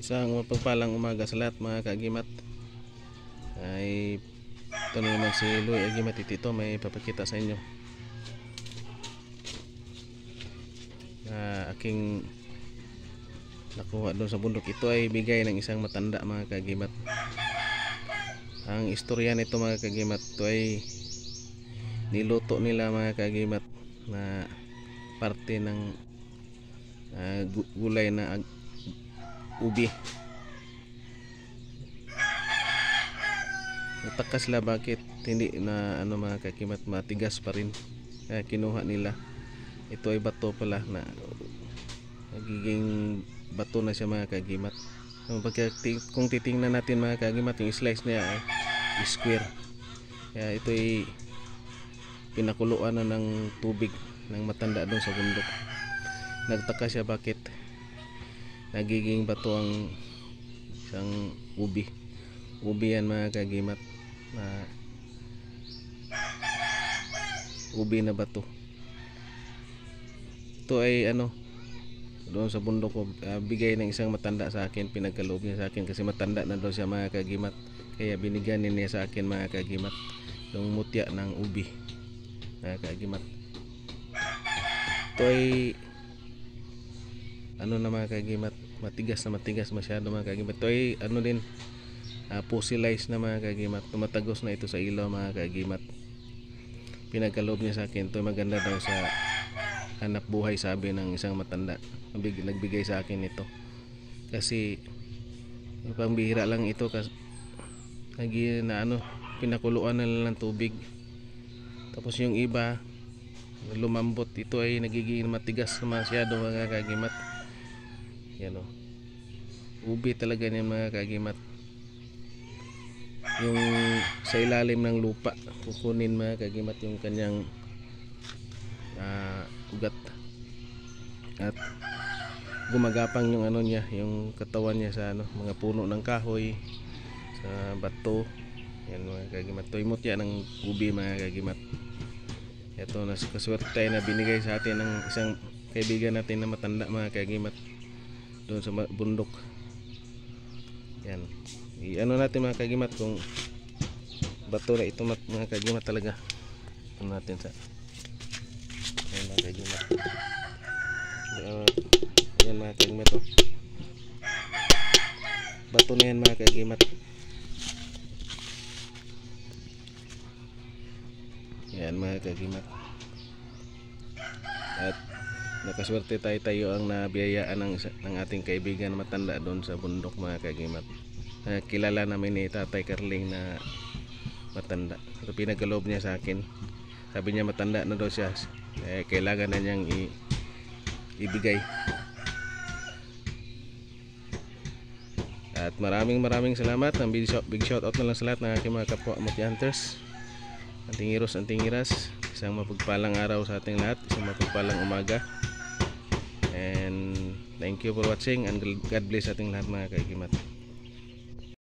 Isang mapagpalang umaga sa lahat mga kaagimat. Ay ito na naman si Louie Agimat Tito, may papakita sa inyo na aking nakuha doon sa bundok. Ito ay bigay ng isang matanda mga kaagimat. Ang istorya nito mga kaagimat, ito ay niluto nila mga kaagimat na parte ng gulay na ubi. Nataka sila bakit hindi na mga kaagimat, matigas pa rin, kaya kinuha nila. Ito ay bato pala, na nagiging bato na siya mga kaagimat. Kung titingnan natin mga kaagimat, yung slice niya ay square, kaya ito ay pinakuluan na ng tubig ng matanda doon sa bundok. Nagtaka siya bakit nagiging bato ang isang ubi yan mga kaagimat, na ubi na bato. Ito ay doon sa bundok ko, bigay ng isang matanda sa akin, pinagkaloob niya sa akin kasi matanda na daw siya mga kaagimat, kaya binigyan niya sa akin mga kaagimat yung mutya ng ubi mga kaagimat. Ito ay na mga kaagimat, matigas masyado mga kaagimat. Ito ay din, fossilized na mga kaagimat, tumatagos na ito sa ilaw mga kaagimat. Pinagkaloob niya sa akin, ito maganda daw sa hanap buhay, sabi ng isang matanda. Nagbigay sa akin ito kasi pambihira lang ito, kasi pinakuluan na lang ng tubig, tapos yung iba lumambot. Ito ay nagiging matigas masyado mga kaagimat. Yan ubi talaga niyan mga kaagimat. Yung sa ilalim ng lupa kukunin mga kaagimat yung kanyang ugat, at gumagapang yung niya, yung katawan niya sa mga puno ng kahoy, sa bato. Yan mga kaagimat, ito imutya ng ubi mga kaagimat. Ito na kaswerte na binigay sa atin ng isang kaibigan natin na matanda mga kaagimat doon sa bundok. Yan, natin mga kaagimat kung bato na ito mga kaagimat talaga. Natin sa yan mga kaagimat. Yan mga kaagimat, bato na yan mga kaagimat. Yan mga kaagimat, at nakaswerte tayo ang nabiyayaan ng ating kaibigan na matanda doon sa bundok mga kaagimat. Kilala namin ni Tatay Carling na matanda. Ito pinagkaloob niya sa akin, sabi niya matanda na daw siya, kailangan na niyang ibigay. At maraming salamat. Ang big shout out na lang sa lahat ng aking mga kapwa Mutya Hunters, antingiros, antingiras. Isang mapagpalang araw sa ating lahat, isang mapagpalang umaga, and thank you for watching, and God bless ating lahat mga kaagimat.